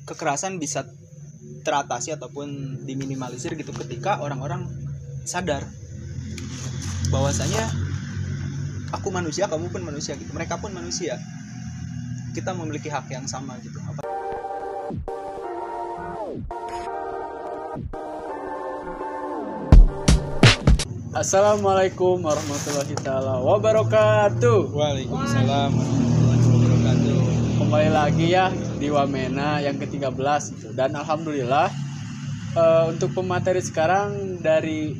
kekerasan bisa teratasi ataupun diminimalisir gitu ketika orang-orang sadar bahwasanya aku manusia, kamu pun manusia gitu, mereka pun manusia, kita memiliki hak yang sama gitu. Assalamualaikum warahmatullahi taala wabarakatuh. Waalaikumsalam warahmatullahi wabarakatuh. Kembali lagi ya di Wamena yang ke-13 gitu. Dan alhamdulillah untuk pemateri sekarang dari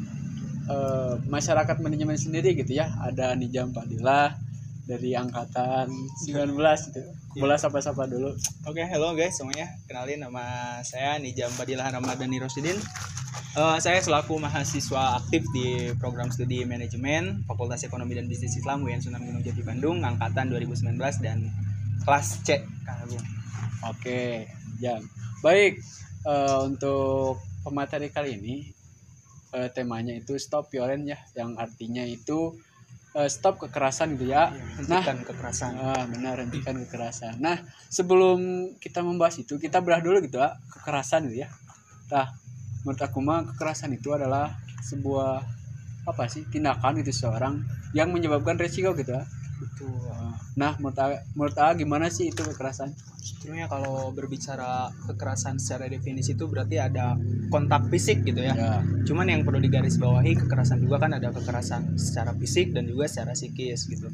masyarakat manajemen sendiri gitu ya. Ada Nijam Fadilah dari angkatan 19 gitu. Boleh sapa-sapa dulu. Oke, hello guys semuanya. Kenalin, nama saya Nijam Fadilah Ramadhani Rosidin. Saya selaku mahasiswa aktif di program studi manajemen Fakultas Ekonomi dan Bisnis Islam UIN Sunan Gunung Jati Bandung, angkatan 2019 dan kelas C, Kang Agung. Oke, Jam. Baik, untuk pemateri kali ini temanya itu stop violence ya, yang artinya itu stop kekerasan gitu ya. Hentikan kekerasan. Benar, hentikan kekerasan. Nah, sebelum kita membahas itu, kita bedah dulu gitu ya, kekerasan gitu ya. Nah, menurut aku mah kekerasan itu adalah sebuah tindakan itu seorang yang menyebabkan resiko gitu ya. Betul. Nah, menurut A gimana sih itu kekerasan? Sebetulnya kalau berbicara kekerasan secara definisi itu berarti ada kontak fisik gitu ya. Cuman yang perlu digarisbawahi, kekerasan juga kan ada kekerasan secara fisik dan juga secara psikis gitu.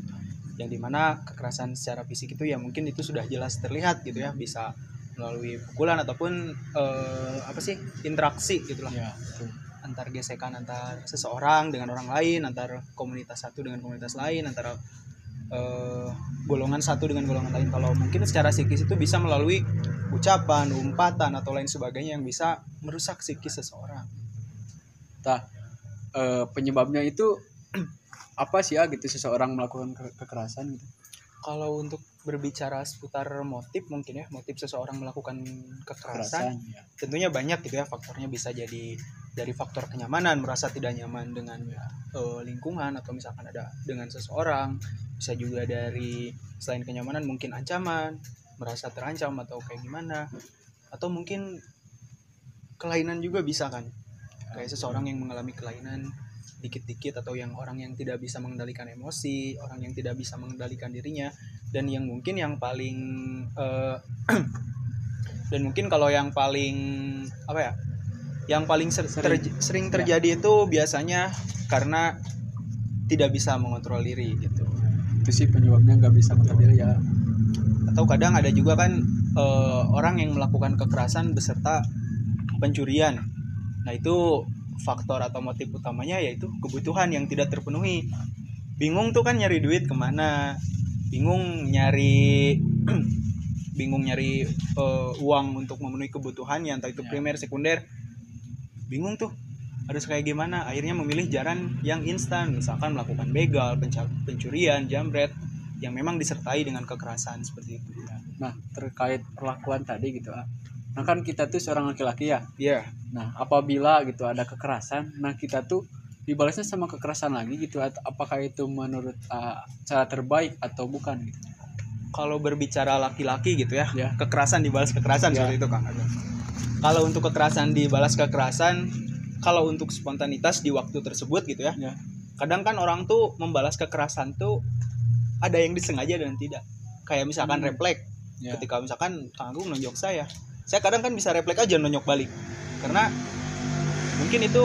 Yang dimana kekerasan secara fisik itu ya mungkin itu sudah jelas terlihat gitu ya, bisa melalui pukulan ataupun interaksi gitulah ya, antar gesekan antar seseorang dengan orang lain, antar komunitas satu dengan komunitas lain, antara golongan satu dengan golongan lain. Kalau mungkin secara psikis itu bisa melalui ucapan, umpatan atau lain sebagainya yang bisa merusak psikis seseorang. Nah, penyebabnya itu apa sih ya gitu seseorang melakukan kekerasan gitu? Kalau untuk berbicara seputar motif mungkin ya, motif seseorang melakukan kekerasan ya. Tentunya banyak gitu ya faktornya. Bisa jadi dari faktor kenyamanan, merasa tidak nyaman dengan lingkungan atau misalkan ada dengan seseorang. Bisa juga dari selain kenyamanan mungkin ancaman, merasa terancam atau kayak gimana, atau mungkin kelainan juga bisa kan, kayak seseorang yang mengalami kelainan dikit-dikit, atau yang orang yang tidak bisa mengendalikan emosi, orang yang tidak bisa mengendalikan dirinya. Dan yang mungkin yang paling dan mungkin kalau yang paling sering terjadi itu biasanya karena tidak bisa mengontrol diri gitu. Itu sih penyebabnya, nggak bisa mengontrol diri ya. Atau kadang ada juga kan orang yang melakukan kekerasan beserta pencurian. Nah, itu faktor atau motif utamanya yaitu kebutuhan yang tidak terpenuhi. Bingung tuh kan nyari duit kemana, bingung nyari uang untuk memenuhi kebutuhannya, entah itu primer, sekunder. Bingung tuh harus kayak gimana, akhirnya memilih jalan yang instan, misalkan melakukan begal, pencurian, jambret yang memang disertai dengan kekerasan seperti itu. Nah, terkait perlakuan tadi gitu, nah kan kita tuh seorang laki-laki ya. Iya. Nah, apabila gitu ada kekerasan, nah kita tuh dibalasnya sama kekerasan lagi gitu, atau apakah itu menurut cara terbaik atau bukan gitu? Kalau berbicara laki-laki gitu ya, kekerasan dibalas kekerasan seperti itu Kang. Kalau untuk kekerasan dibalas kekerasan, kalau untuk spontanitas di waktu tersebut gitu ya, kadang kan orang tuh membalas kekerasan tuh ada yang disengaja dan tidak. Kayak misalkan refleks, ketika misalkan Kang Agung nonjok saya kadang kan bisa refleks aja nonyok balik, karena mungkin itu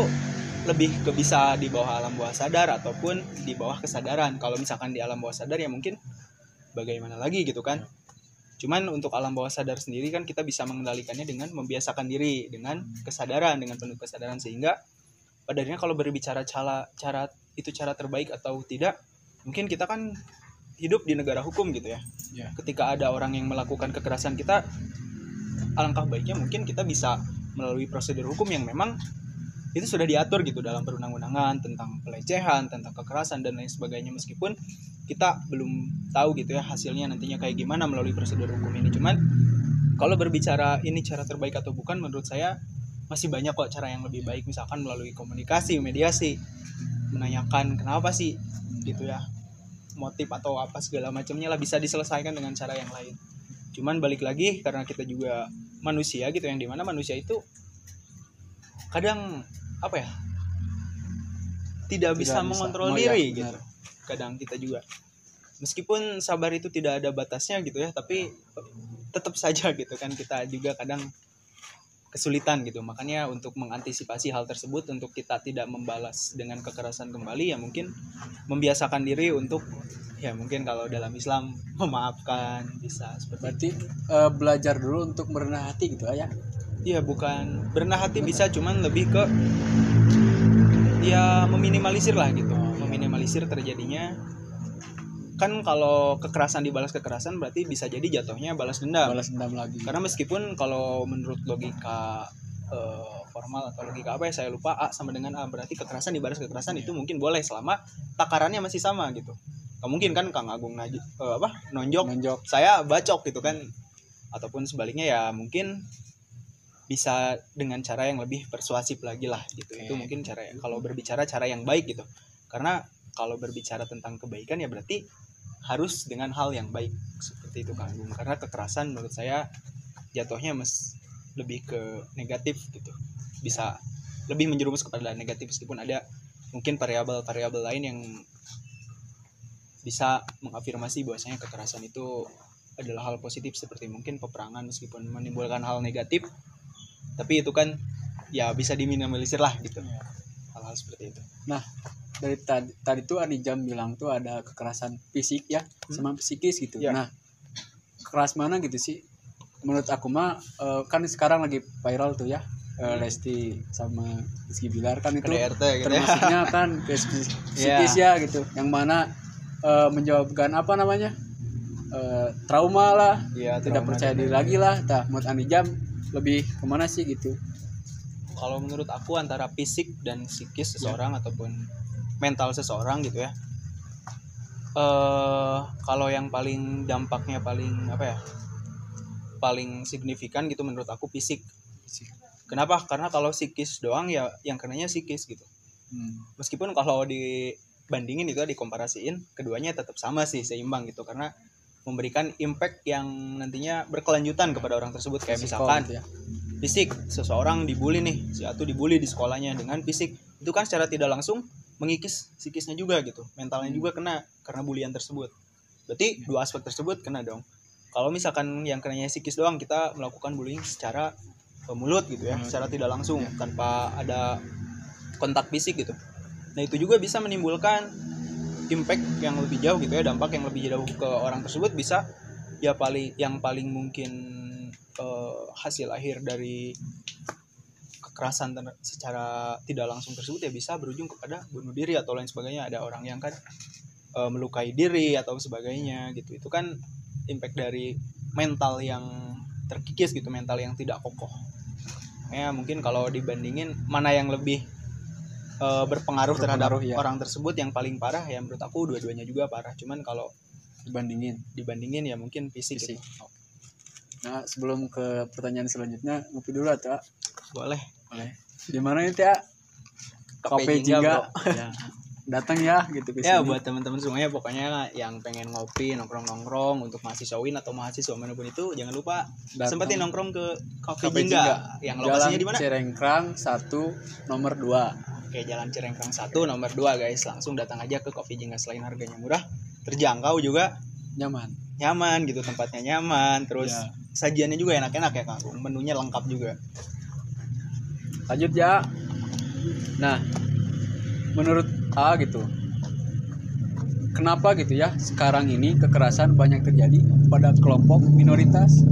lebih ke bisa di bawah alam bawah sadar ataupun di bawah kesadaran. Kalau misalkan di alam bawah sadar ya mungkin bagaimana lagi gitu kan. Cuman untuk alam bawah sadar sendiri kan kita bisa mengendalikannya dengan membiasakan diri dengan kesadaran, dengan penuh kesadaran, sehingga pada akhirnya kalau berbicara cara terbaik atau tidak, mungkin kita kan hidup di negara hukum gitu ya. Ketika ada orang yang melakukan kekerasan, kita alangkah baiknya mungkin kita bisa melalui prosedur hukum yang memang itu sudah diatur gitu dalam perundang-undangan tentang pelecehan, tentang kekerasan dan lain sebagainya, meskipun kita belum tahu gitu ya hasilnya nantinya kayak gimana melalui prosedur hukum ini. Cuman kalau berbicara ini cara terbaik atau bukan, menurut saya masih banyak kok cara yang lebih baik, misalkan melalui komunikasi, mediasi, menanyakan kenapa sih gitu ya, motif atau apa segala macamnya lah, bisa diselesaikan dengan cara yang lain. Cuman balik lagi karena kita juga manusia gitu, yang dimana manusia itu kadang apa ya, tidak bisa mengontrol diri gitu. Kadang kita juga meskipun sabar itu tidak ada batasnya gitu ya, tapi tetap saja gitu kan kita juga kadang kesulitan gitu. Makanya untuk mengantisipasi hal tersebut, untuk kita tidak membalas dengan kekerasan kembali, ya mungkin membiasakan diri untuk, ya mungkin kalau dalam Islam memaafkan, bisa seperti berarti belajar dulu untuk merendah hati gitu ya. Iya, bukan berendah hati bisa, cuman lebih ke ya meminimalisir lah gitu, meminimalisir terjadinya. Kan kalau kekerasan dibalas kekerasan berarti bisa jadi jatuhnya balas dendam lagi. Karena meskipun kalau menurut logika formal atau logika apa ya saya lupa, A sama dengan A, berarti kekerasan dibalas kekerasan itu mungkin boleh selama takarannya masih sama gitu. Gak mungkin kan Kang Agung nonjok, saya bacok gitu kan, ataupun sebaliknya ya mungkin bisa dengan cara yang lebih persuasif lagi lah gitu. Itu mungkin cara, kalau berbicara cara yang baik gitu. Karena kalau berbicara tentang kebaikan ya berarti harus dengan hal yang baik, seperti itu Kang Agung. Karena kekerasan menurut saya jatuhnya lebih ke negatif gitu, bisa lebih menjerumus kepada negatif, meskipun ada mungkin variabel-variabel lain yang bisa mengafirmasi bahwasanya kekerasan itu adalah hal positif, seperti mungkin peperangan meskipun menimbulkan hal negatif, tapi itu kan ya bisa diminimalisir lah gitu, hal-hal seperti itu. Nah, dari tadi tuh Anijam bilang tuh ada kekerasan fisik ya, sama psikis gitu. Nah, keras mana gitu sih? Menurut aku mah kan sekarang lagi viral tuh ya, Lesti sama Rizky Bilar kan itu KDRT gitu termasuknya ya. Kan ke psikis ya gitu, yang mana menjawabkan apa namanya trauma lah, tidak percaya diri lagi lah. Menurut Anijam lebih kemana sih gitu? Kalau menurut aku antara fisik dan psikis seseorang ataupun mental seseorang gitu ya. Kalau yang paling dampaknya paling apa ya, paling signifikan gitu menurut aku fisik. Kenapa? Karena kalau psikis doang ya yang kenanya psikis gitu. Meskipun kalau dibandingin itu dikomparasiin, keduanya tetap sama sih, seimbang gitu, karena memberikan impact yang nantinya berkelanjutan kepada orang tersebut. Kayak misalkan gitu ya, fisik, seseorang dibully nih, si Atu dibully di sekolahnya, dengan fisik itu kan secara tidak langsung mengikis psikisnya juga gitu, mentalnya juga kena karena bulian tersebut. Berarti dua aspek tersebut kena dong. Kalau misalkan yang kenanya psikis doang, kita melakukan bullying secara mulut gitu ya, secara tidak langsung tanpa ada kontak fisik gitu. Nah itu juga bisa menimbulkan impact yang lebih jauh gitu ya, dampak yang lebih jauh ke orang tersebut. Bisa ya yang paling mungkin hasil akhir dari kekerasan secara tidak langsung tersebut ya bisa berujung kepada bunuh diri atau lain sebagainya. Ada orang yang kan melukai diri atau sebagainya gitu. Itu kan impact dari mental yang terkikis gitu, mental yang tidak kokoh. Ya mungkin kalau dibandingin mana yang lebih berpengaruh terhadap orang tersebut, yang paling parah ya menurut aku dua-duanya juga parah. Cuman kalau dibandingin ya mungkin fisik. Gitu. Nah sebelum ke pertanyaan selanjutnya, ngopi dulu atau? Boleh. Di mana itu ya? Kopi Jingga. Ya. Datang ya gitu ke sini. Ya buat teman-teman semuanya, pokoknya yang pengen ngopi, nongkrong untuk mahasiswawin atau mahasiswa manapun itu, jangan lupa sempetin nongkrong ke Kopi Jingga. Yang lokasinya di mana? Cirengkrang 1 nomor 2. Oke, Jalan Cirengkrang 1 nomor 2 guys. Langsung datang aja ke Kopi Jingga. Selain harganya murah, terjangkau juga nyaman gitu, tempatnya nyaman, terus sajiannya juga enak-enak ya Kang. Menunya lengkap juga. Lanjut ya. Nah, menurut A gitu, kenapa gitu ya sekarang ini kekerasan banyak terjadi pada kelompok minoritas?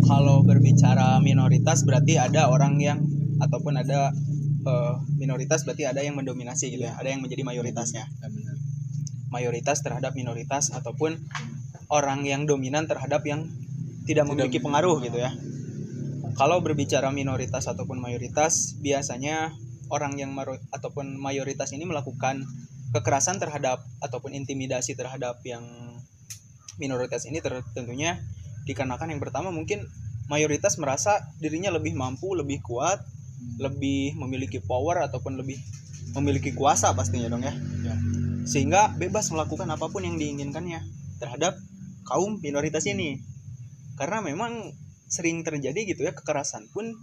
Kalau berbicara minoritas berarti ada orang yang, ataupun ada minoritas berarti ada yang mendominasi gitu ya, ada yang menjadi mayoritasnya. Mayoritas terhadap minoritas, ataupun orang yang dominan terhadap yang tidak memiliki pengaruh gitu ya. Kalau berbicara minoritas ataupun mayoritas, biasanya orang yang ataupun mayoritas ini melakukan kekerasan terhadap ataupun intimidasi terhadap yang minoritas ini tentunya dikarenakan yang pertama mungkin mayoritas merasa dirinya lebih mampu, lebih kuat, lebih memiliki power ataupun lebih memiliki kuasa pastinya dong ya. Sehingga bebas melakukan apapun yang diinginkannya terhadap kaum minoritas ini. Karena memang sering terjadi gitu ya, kekerasan pun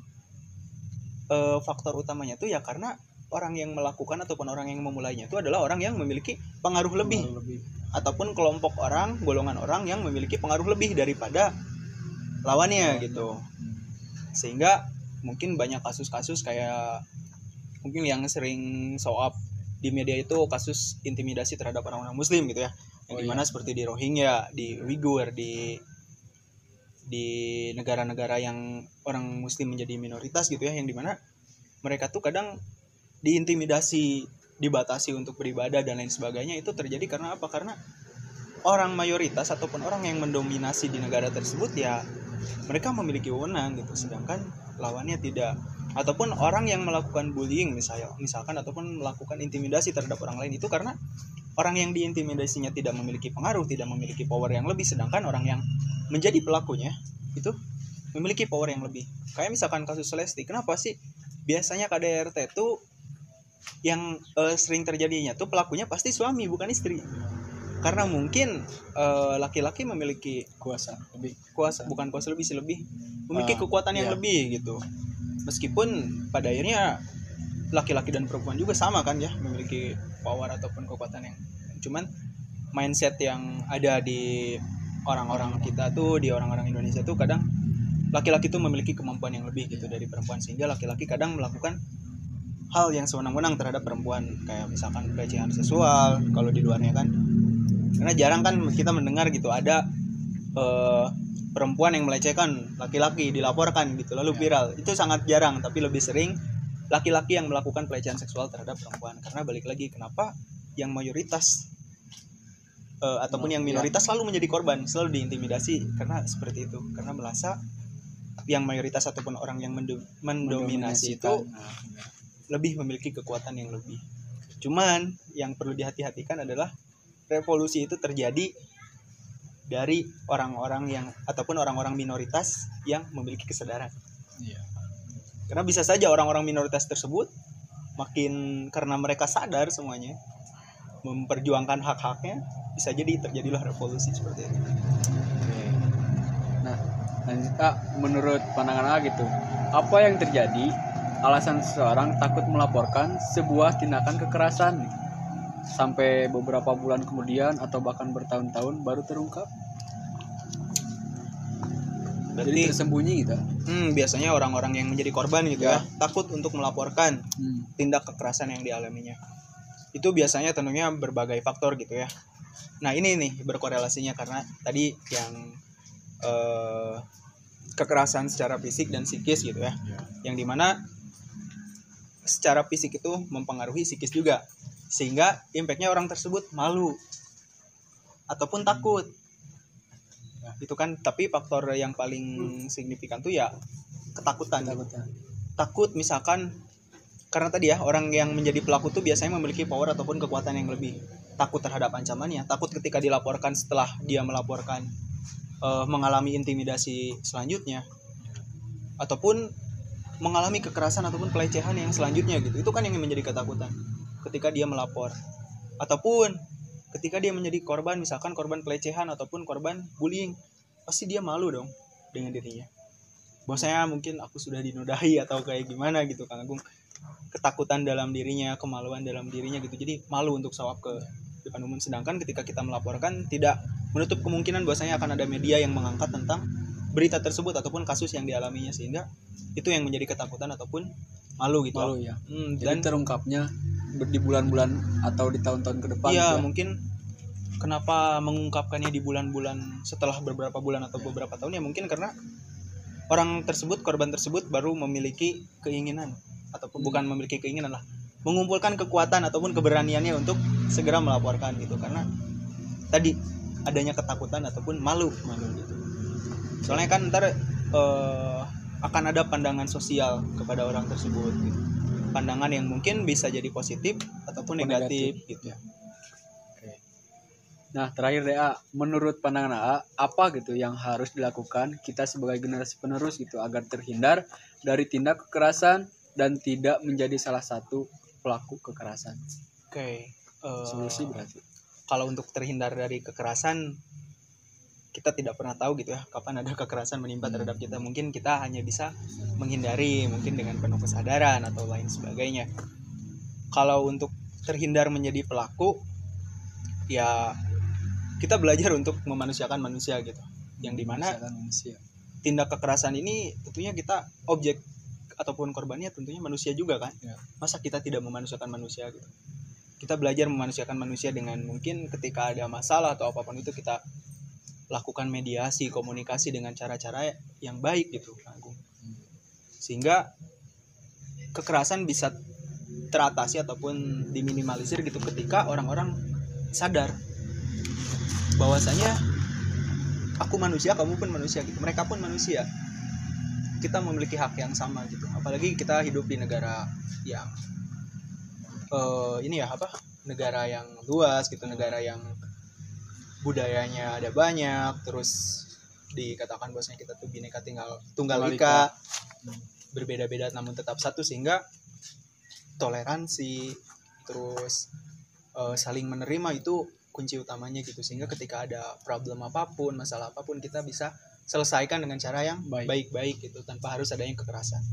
faktor utamanya tuh ya karena orang yang melakukan ataupun orang yang memulainya itu adalah orang yang memiliki pengaruh lebih. Ataupun kelompok orang, golongan orang yang memiliki pengaruh lebih daripada lawannya gitu. Sehingga mungkin banyak kasus-kasus kayak mungkin yang sering show up di media itu kasus intimidasi terhadap orang-orang muslim gitu ya, yang dimana seperti di Rohingya, di Uighur, di negara-negara yang orang muslim menjadi minoritas gitu ya, yang dimana mereka tuh kadang diintimidasi, dibatasi untuk beribadah dan lain sebagainya. Itu terjadi karena apa? Karena orang mayoritas ataupun orang yang mendominasi di negara tersebut ya mereka memiliki wewenang gitu, sedangkan lawannya tidak. Ataupun orang yang melakukan bullying misalkan ataupun melakukan intimidasi terhadap orang lain itu karena orang yang diintimidasinya tidak memiliki pengaruh, tidak memiliki power yang lebih, sedangkan orang yang menjadi pelakunya itu memiliki power yang lebih. Kayak misalkan kasus Lesti, kenapa sih biasanya KDRT itu yang sering terjadinya tuh pelakunya pasti suami bukan istri? Karena mungkin laki-laki memiliki kuasa lebih memiliki kekuatan yang lebih gitu. Meskipun pada akhirnya laki-laki dan perempuan juga sama kan ya, memiliki power ataupun kekuatan yang, cuman mindset yang ada di orang-orang kita tuh, di orang-orang Indonesia tuh kadang laki-laki tuh memiliki kemampuan yang lebih gitu dari perempuan, sehingga laki-laki kadang melakukan hal yang sewenang-wenang terhadap perempuan, kayak misalkan pelecehan seksual kalau di luarnya kan. Karena jarang kan kita mendengar gitu ada perempuan yang melecehkan laki-laki dilaporkan gitu lalu viral. Itu sangat jarang, tapi lebih sering laki-laki yang melakukan pelecehan seksual terhadap perempuan. Karena balik lagi, kenapa yang mayoritas ataupun yang minoritas selalu menjadi korban, selalu diintimidasi? Karena seperti itu, karena merasa yang mayoritas ataupun orang yang mendominasi itu lebih memiliki kekuatan yang lebih. Cuman yang perlu dihati-hatikan adalah revolusi itu terjadi dari orang-orang yang ataupun orang-orang minoritas yang memiliki kesadaran. Karena bisa saja orang-orang minoritas tersebut makin karena mereka sadar semuanya memperjuangkan hak-haknya, bisa jadi terjadilah revolusi seperti itu. Nah, lanjut menurut pandangan gitu, apa yang terjadi alasan seseorang takut melaporkan sebuah tindakan kekerasan sampai beberapa bulan kemudian atau bahkan bertahun-tahun baru terungkap? Berarti jadi tersembunyi gitu. Biasanya orang-orang yang menjadi korban gitu ya takut untuk melaporkan tindak kekerasan yang dialaminya. Itu biasanya tentunya berbagai faktor gitu ya. Nah ini nih berkorelasinya karena tadi yang kekerasan secara fisik dan psikis gitu ya. Yang dimana secara fisik itu mempengaruhi psikis juga, sehingga impactnya orang tersebut malu ataupun takut. Itu kan, tapi faktor yang paling signifikan tuh ya ketakutan. Takut misalkan karena tadi ya orang yang menjadi pelaku tuh biasanya memiliki power ataupun kekuatan yang lebih. Takut terhadap ancamannya, takut ketika dilaporkan setelah dia melaporkan mengalami intimidasi selanjutnya ataupun mengalami kekerasan ataupun pelecehan yang selanjutnya gitu. Itu kan yang menjadi ketakutan ketika dia melapor, ataupun ketika dia menjadi korban, misalkan korban pelecehan ataupun korban bullying, pasti dia malu dong dengan dirinya. Bahwasanya mungkin aku sudah dinodai atau kayak gimana gitu Kang Agung. Ketakutan dalam dirinya, kemaluan dalam dirinya gitu. Jadi malu untuk show up ke depan umum. Sedangkan ketika kita melaporkan tidak menutup kemungkinan bahwasanya akan ada media yang mengangkat tentang berita tersebut ataupun kasus yang dialaminya, sehingga itu yang menjadi ketakutan ataupun malu gitu. Malu ya. Dan terungkapnya di bulan-bulan atau di tahun-tahun ke depan. Iya, mungkin kenapa mengungkapkannya di bulan-bulan setelah beberapa bulan atau beberapa tahun ya mungkin karena orang tersebut, korban tersebut baru memiliki keinginan ataupun bukan memiliki keinginan lah, mengumpulkan kekuatan ataupun keberaniannya untuk segera melaporkan gitu, karena tadi adanya ketakutan ataupun malu gitu. Soalnya kan ntar akan ada pandangan sosial kepada orang tersebut gitu. Pandangan yang mungkin bisa jadi positif ataupun negatif gitu ya. Nah terakhir DA, menurut pandangan AA, apa gitu yang harus dilakukan kita sebagai generasi penerus gitu agar terhindar dari tindak kekerasan dan tidak menjadi salah satu pelaku kekerasan? Oke. Solusi berarti. Kalau untuk terhindar dari kekerasan, kita tidak pernah tahu gitu ya kapan ada kekerasan menimpa terhadap kita. Mungkin kita hanya bisa menghindari mungkin dengan penuh kesadaran atau lain sebagainya. Kalau untuk terhindar menjadi pelaku, ya kita belajar untuk memanusiakan manusia gitu, yang dimana tindak kekerasan ini tentunya kita objek ataupun korbannya tentunya manusia juga kan ya. Masa kita tidak memanusiakan manusia gitu. Kita belajar memanusiakan manusia dengan mungkin ketika ada masalah atau apapun itu kita lakukan mediasi, komunikasi dengan cara-cara yang baik gitu, Agung. Sehingga kekerasan bisa teratasi ataupun diminimalisir gitu ketika orang-orang sadar bahwasanya aku manusia, kamu pun manusia gitu. Mereka pun manusia. Kita memiliki hak yang sama gitu. Apalagi kita hidup di negara yang negara yang luas gitu, negara yang budayanya ada banyak, terus dikatakan bahwasanya kita tuh bineka tunggal ika, berbeda-beda namun tetap satu, sehingga toleransi terus saling menerima itu kunci utamanya gitu, sehingga ketika ada problem apapun, masalah apapun, kita bisa selesaikan dengan cara yang baik-baik gitu, tanpa harus adanya kekerasan.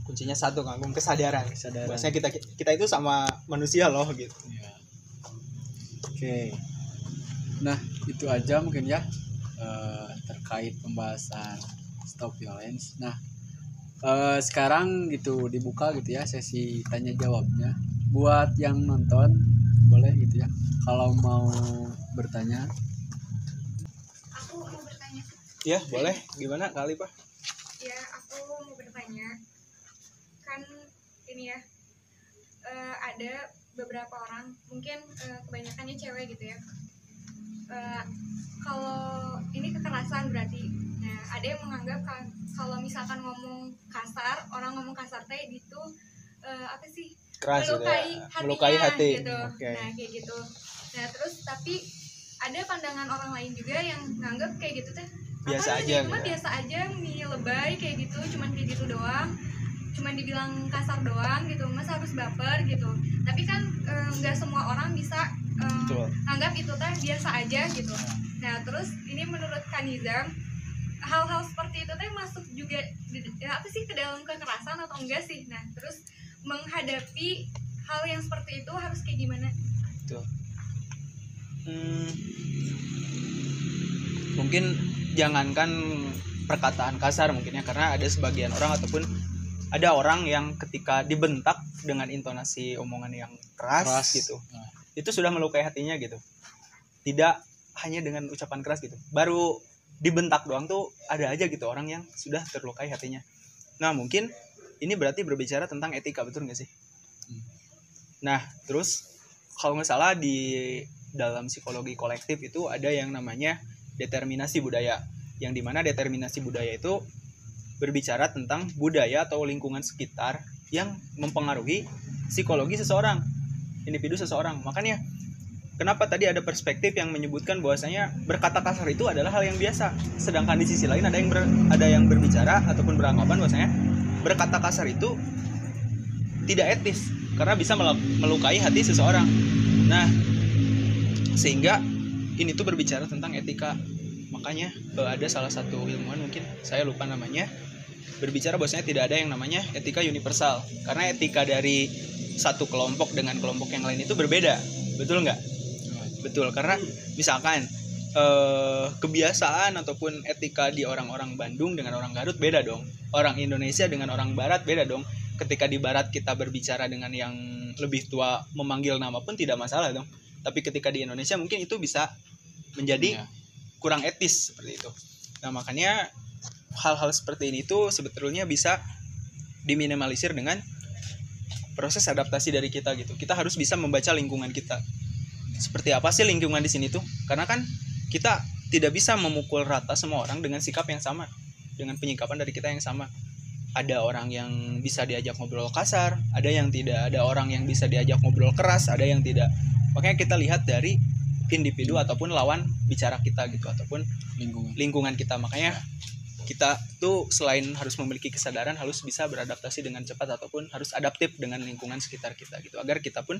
Kuncinya satu, Kang, kesadaran. Bahwasanya kita itu sama manusia loh gitu. Ya. Oke. Nah, itu aja mungkin ya terkait pembahasan stop violence. Nah, sekarang gitu dibuka gitu ya sesi tanya jawabnya. Buat yang nonton boleh gitu ya. Kalau mau bertanya. Aku mau bertanya. Ya, boleh. Gimana kali, Pak? Ya, aku mau bertanya. Kan ini ya, ada beberapa orang, mungkin kebanyakannya cewek gitu ya. Kalau ini kekerasan berarti, nah ada yang menganggap kalau misalkan ngomong kasar, orang ngomong kasar teh itu apa sih, keras, melukai hati gitu. Okay. Nah kayak gitu. Nah terus tapi ada pandangan orang lain juga yang nganggap kayak gitu teh biasa aja gitu. Biasa aja, lebay kayak gitu, cuman kayak gitu doang, cuman dibilang kasar doang gitu, masa harus baper gitu. Tapi kan nggak semua orang bisa anggap itu teh biasa aja gitu. Nah terus ini menurut Kanizam, hal-hal seperti itu teh masuk juga ke dalam kekerasan atau enggak sih? Nah terus menghadapi hal yang seperti itu harus kayak gimana? Mungkin jangankan perkataan kasar mungkin ya, karena ada sebagian orang ataupun ada orang yang ketika dibentak dengan intonasi omongan yang keras gitu, itu sudah melukai hatinya gitu. Tidak hanya dengan ucapan keras gitu, baru dibentak doang tuh ada aja gitu orang yang sudah terlukai hatinya. Nah mungkin ini berarti berbicara tentang etika, betul nggak sih? Nah terus kalau nggak salah di dalam psikologi kolektif itu ada yang namanya determinasi budaya, yang dimana determinasi budaya itu berbicara tentang budaya atau lingkungan sekitar yang mempengaruhi psikologi seseorang, individu seseorang. Makanya kenapa tadi ada perspektif yang menyebutkan bahwasanya berkata kasar itu adalah hal yang biasa, sedangkan di sisi lain ada yang berbicara ataupun beranggapan bahwasanya berkata kasar itu tidak etis karena bisa melukai hati seseorang. Nah, sehingga ini tuh berbicara tentang etika. Makanya ada salah satu ilmuwan, mungkin saya lupa namanya, berbicara bahwasanya tidak ada yang namanya etika universal, karena etika dari satu kelompok dengan kelompok yang lain itu berbeda. Betul nggak? Betul, karena misalkan kebiasaan ataupun etika di orang-orang Bandung dengan orang Garut beda dong, orang Indonesia dengan orang Barat beda dong. Ketika di Barat kita berbicara dengan yang lebih tua memanggil nama pun tidak masalah dong, tapi ketika di Indonesia mungkin itu bisa menjadi kurang etis seperti itu. Nah makanya hal-hal seperti ini tuh sebetulnya bisa diminimalisir dengan proses adaptasi dari kita gitu. Kita harus bisa membaca lingkungan kita. Seperti apa sih lingkungan di sini tuh? Karena kan kita tidak bisa memukul rata semua orang dengan sikap yang sama, dengan penyikapan dari kita yang sama. Ada orang yang bisa diajak ngobrol kasar, ada yang tidak, ada orang yang bisa diajak ngobrol keras, ada yang tidak. Makanya kita lihat dari individu ataupun lawan bicara kita gitu, ataupun lingkungan kita. Makanya kita tuh selain harus memiliki kesadaran, harus bisa beradaptasi dengan cepat ataupun harus adaptif dengan lingkungan sekitar kita gitu, agar kita pun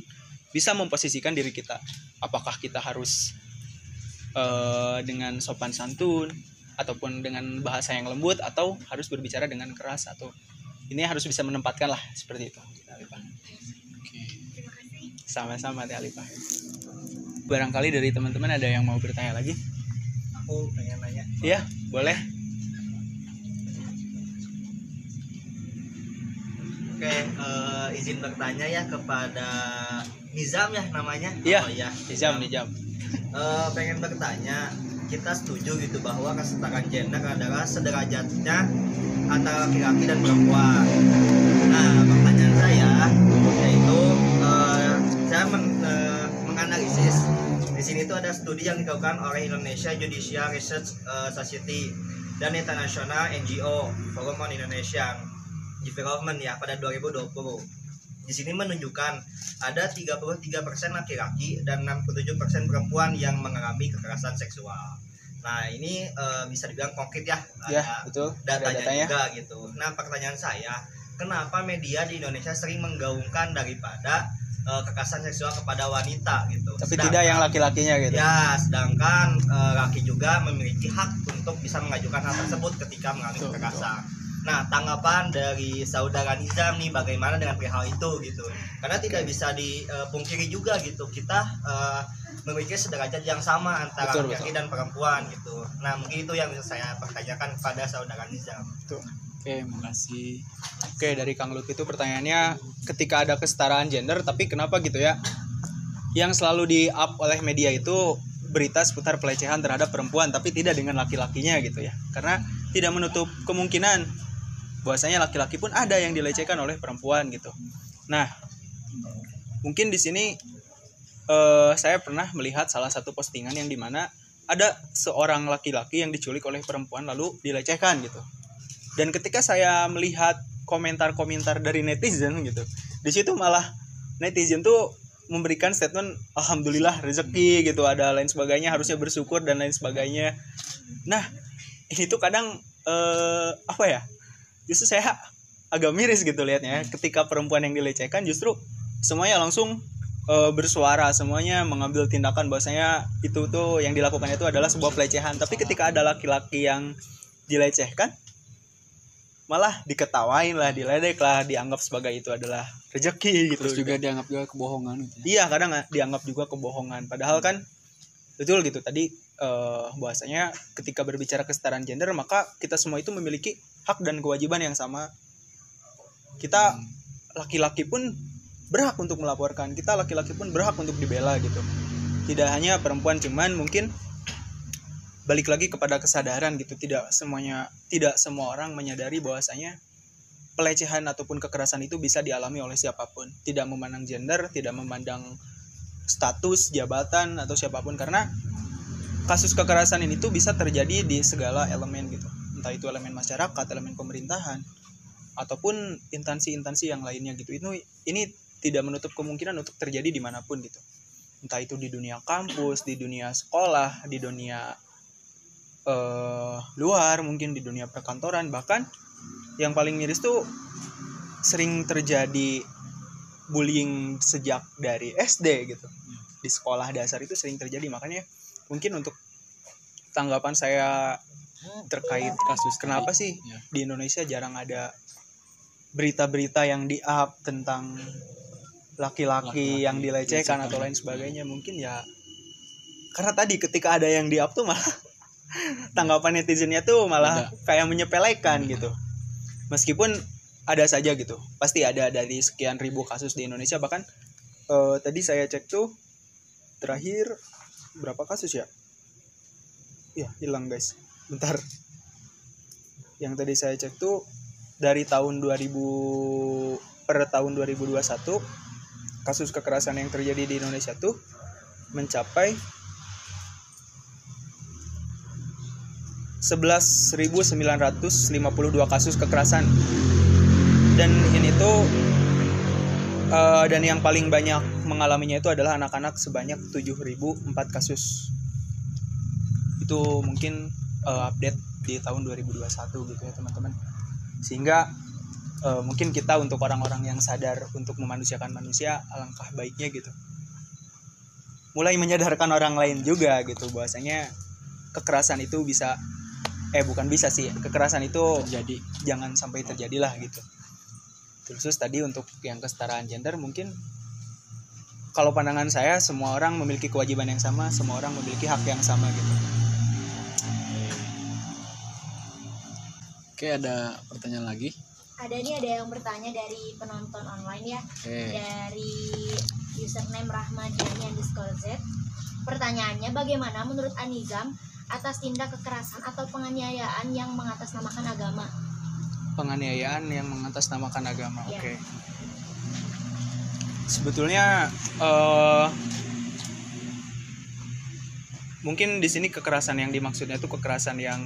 bisa memposisikan diri kita. Apakah kita harus dengan sopan santun ataupun dengan bahasa yang lembut, atau harus berbicara dengan keras, atau ini harus bisa menempatkan lah seperti itu. Sama-sama Teh Alifah. Barangkali dari teman-teman ada yang mau bertanya lagi? Aku pengen nanya. Iya, boleh. Oke, izin bertanya ya kepada Nizam ya namanya. Iya. Oh, ya. Nizam. Pengen bertanya, kita setuju gitu bahwa kesetaraan gender adalah sederajatnya antara laki-laki dan perempuan. Nah, pertanyaan saya yaitu saya menganalisis di sini tuh ada studi yang dilakukan oleh Indonesia Judicial Research Society dan International NGO Forum on Indonesian Development ya pada 2020. Di sini menunjukkan ada 33% laki-laki dan 67% perempuan yang mengalami kekerasan seksual. Nah, ini bisa dibilang konkret ya. Ya, betul. Datanya juga gitu. Nah, pertanyaan saya, kenapa media di Indonesia sering menggaungkan daripada kekerasan seksual kepada wanita gitu. Tapi tidak yang laki-lakinya gitu. Ya, sedangkan laki juga memiliki hak untuk bisa mengajukan hal tersebut ketika mengalami kekerasan. Nah, tanggapan dari saudara Nizam nih bagaimana dengan perihal itu gitu. Karena tidak bisa dipungkiri juga gitu. Kita memiliki sederajat yang sama antara laki-laki dan perempuan gitu. Nah, mungkin itu yang bisa saya pertanyakan kepada saudara Nizam. Betul. Oke, makasih. Oke, dari Kang Lut itu pertanyaannya, ketika ada kesetaraan gender, tapi kenapa gitu ya? Yang selalu di-up oleh media itu berita seputar pelecehan terhadap perempuan, tapi tidak dengan laki-lakinya gitu ya. Karena tidak menutup kemungkinan bahwasanya laki-laki pun ada yang dilecehkan oleh perempuan gitu. Nah, mungkin di sini saya pernah melihat salah satu postingan yang dimana ada seorang laki-laki yang diculik oleh perempuan lalu dilecehkan gitu. Dan ketika saya melihat komentar-komentar dari netizen gitu, di situ malah netizen tuh memberikan statement alhamdulillah rezeki gitu, ada lain sebagainya, harusnya bersyukur dan lain sebagainya. Nah, ini tuh kadang apa ya? Justru saya agak miris gitu lihatnya. Ketika perempuan yang dilecehkan justru semuanya langsung bersuara, semuanya mengambil tindakan bahwasanya itu tuh yang dilakukan itu adalah sebuah pelecehan. Tapi ketika ada laki-laki yang dilecehkan, malah diketawain lah, diledek lah, dianggap sebagai itu adalah rezeki gitu. Terus juga dianggap juga kebohongan gitu. Iya, kadang dianggap juga kebohongan. Padahal kan betul gitu tadi bahwasanya ketika berbicara kesetaraan gender, maka kita semua itu memiliki hak dan kewajiban yang sama. Kita laki-laki pun berhak untuk melaporkan, kita laki-laki pun berhak untuk dibela gitu. Tidak hanya perempuan, cuman mungkin balik lagi kepada kesadaran gitu. Tidak semua orang menyadari bahwasanya pelecehan ataupun kekerasan itu bisa dialami oleh siapapun, tidak memandang gender, tidak memandang status, jabatan atau siapapun, karena kasus kekerasan ini tuh bisa terjadi di segala elemen gitu. Entah itu elemen masyarakat, elemen pemerintahan ataupun instansi-instansi yang lainnya gitu. Ini tidak menutup kemungkinan untuk terjadi dimanapun gitu. Entah itu di dunia kampus, di dunia sekolah, di dunia luar, mungkin di dunia perkantoran, bahkan yang paling miris tuh sering terjadi bullying sejak dari SD gitu. Di sekolah dasar itu sering terjadi. Makanya mungkin untuk tanggapan saya terkait kasus kenapa sih di Indonesia jarang ada berita-berita yang di-up tentang laki-laki yang dilecehkan atau lain sebagainya, mungkin ya karena tadi ketika ada yang di-up tuh malah tanggapan netizennya tuh malah kayak menyepelekan gitu. Meskipun ada saja gitu, pasti ada dari sekian ribu kasus di Indonesia. Bahkan tadi saya cek tuh terakhir berapa kasus ya? Ya hilang guys, bentar. Yang tadi saya cek tuh dari tahun 2000 per tahun 2021 kasus kekerasan yang terjadi di Indonesia tuh mencapai 11.952 kasus kekerasan. Dan ini tuh dan yang paling banyak mengalaminya itu adalah anak-anak sebanyak 7.004 kasus. Itu mungkin update di tahun 2021 gitu ya teman-teman. Sehingga mungkin kita untuk orang-orang yang sadar untuk memanusiakan manusia, alangkah baiknya gitu mulai menyadarkan orang lain juga gitu bahwasanya kekerasan itu bisa bukan bisa sih, kekerasan itu terjadi, jangan sampai terjadilah gitu. Terus tadi untuk yang kesetaraan gender, mungkin kalau pandangan saya semua orang memiliki kewajiban yang sama, semua orang memiliki hak yang sama gitu. Oke, ada pertanyaan lagi? Ada yang bertanya dari penonton online ya. Dari username Rahmadiani_Z. Pertanyaannya, bagaimana menurut Anizam atas tindak kekerasan atau penganiayaan yang mengatasnamakan agama? Penganiayaan yang mengatasnamakan agama. Ya. Oke. Sebetulnya mungkin di sini kekerasan yang dimaksudnya itu kekerasan yang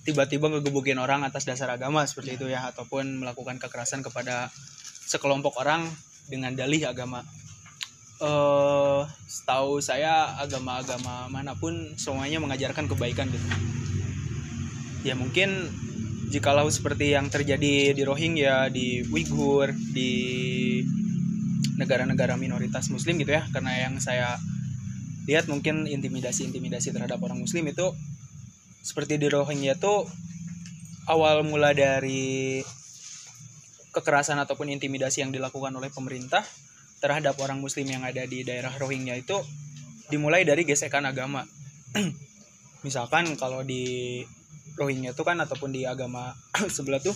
tiba-tiba ngegebukin orang atas dasar agama seperti itu ya, ataupun melakukan kekerasan kepada sekelompok orang dengan dalih agama. Setahu saya agama-agama manapun semuanya mengajarkan kebaikan gitu. Ya mungkin jikalau seperti yang terjadi di Rohingya, di Uighur, di negara-negara minoritas muslim gitu ya, karena yang saya lihat mungkin intimidasi terhadap orang muslim itu seperti di Rohingya tuh awal mula dari kekerasan ataupun intimidasi yang dilakukan oleh pemerintah terhadap orang muslim yang ada di daerah Rohingya itu dimulai dari gesekan agama. Misalkan kalau di Rohingya itu kan ataupun di agama sebelah tuh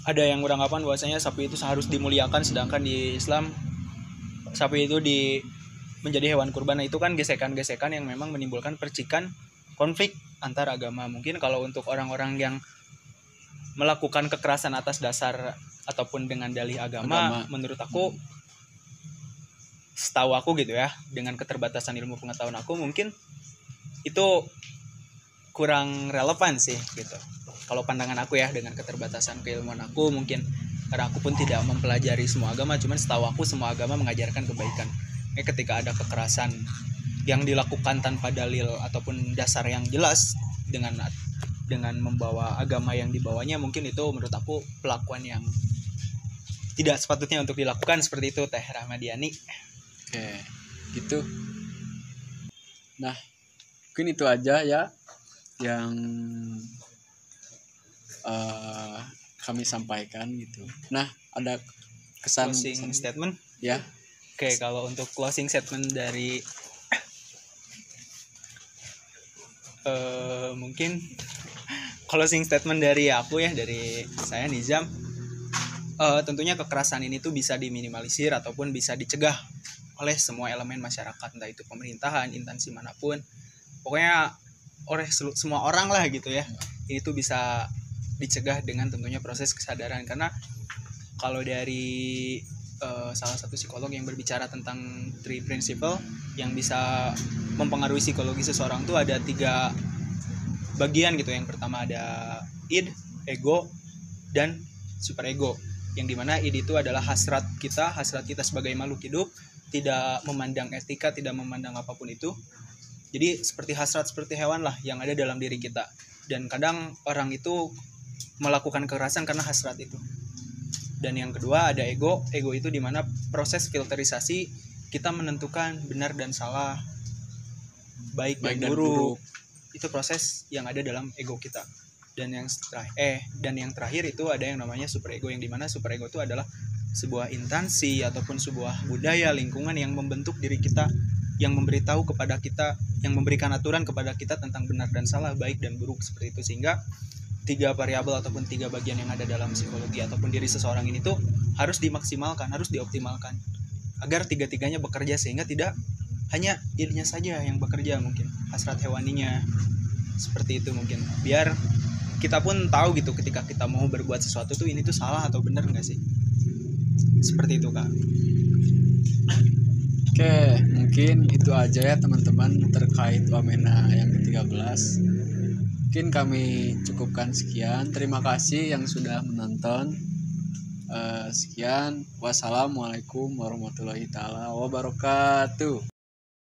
ada yang beranggapan bahwasanya sapi itu harus dimuliakan, sedangkan di Islam sapi itu menjadi hewan kurban. Nah, itu kan gesekan-gesekan yang memang menimbulkan percikan konflik antar agama. Mungkin kalau untuk orang-orang yang melakukan kekerasan atas dasar ataupun dengan dalih agama, menurut aku, setahu aku gitu ya, dengan keterbatasan ilmu pengetahuan aku, mungkin itu kurang relevan sih gitu. Kalau pandangan aku ya, dengan keterbatasan keilmuan aku mungkin, karena aku pun tidak mempelajari semua agama, cuman setahu aku semua agama mengajarkan kebaikan. Ketika ada kekerasan yang dilakukan tanpa dalil ataupun dasar yang jelas dengan membawa agama yang dibawanya, mungkin itu menurut aku pelakuan yang tidak sepatutnya untuk dilakukan seperti itu, Teh Rahmadiani. Oke, gitu. Nah, mungkin itu aja ya yang kami sampaikan gitu. Nah, ada kesan closing statement ya. Oke, kalau untuk closing statement dari mungkin closing statement dari aku ya, dari saya Nizam, tentunya kekerasan ini tuh bisa diminimalisir ataupun bisa dicegah oleh semua elemen masyarakat, entah itu pemerintahan, instansi manapun, pokoknya oleh semua orang lah gitu ya. Ini tuh bisa dicegah dengan tentunya proses kesadaran, karena kalau dari salah satu psikolog yang berbicara tentang 3 principle yang bisa mempengaruhi psikologi seseorang tuh ada 3 bagian gitu. Yang pertama ada id, ego, dan superego. Yang dimana id itu adalah hasrat kita sebagai makhluk hidup, tidak memandang etika, tidak memandang apapun itu. Jadi seperti hasrat, seperti hewan lah yang ada dalam diri kita. Dan kadang orang itu melakukan kekerasan karena hasrat itu. Dan yang kedua ada ego. Ego itu dimana proses filterisasi kita menentukan benar dan salah, baik dan buruk. Itu proses yang ada dalam ego kita. Dan yang terakhir itu ada yang namanya superego, yang dimana superego itu adalah sebuah instansi ataupun sebuah budaya lingkungan yang membentuk diri kita, yang memberitahu kepada kita, yang memberikan aturan kepada kita tentang benar dan salah, baik dan buruk, seperti itu. Sehingga 3 variabel ataupun 3 bagian yang ada dalam psikologi ataupun diri seseorang ini tuh harus dimaksimalkan, harus dioptimalkan agar 3-tiganya bekerja, sehingga tidak hanya dirinya saja yang bekerja, mungkin hasrat hewaninya seperti itu. Mungkin biar kita pun tahu gitu ketika kita mau berbuat sesuatu tuh ini tuh salah atau benar nggak sih, seperti itu Kak. Oke, mungkin itu aja ya teman-teman terkait Wamena yang ke-13. Mungkin kami cukupkan sekian. Terima kasih yang sudah menonton. Sekian. Wassalamualaikum warahmatullahi taala wabarakatuh.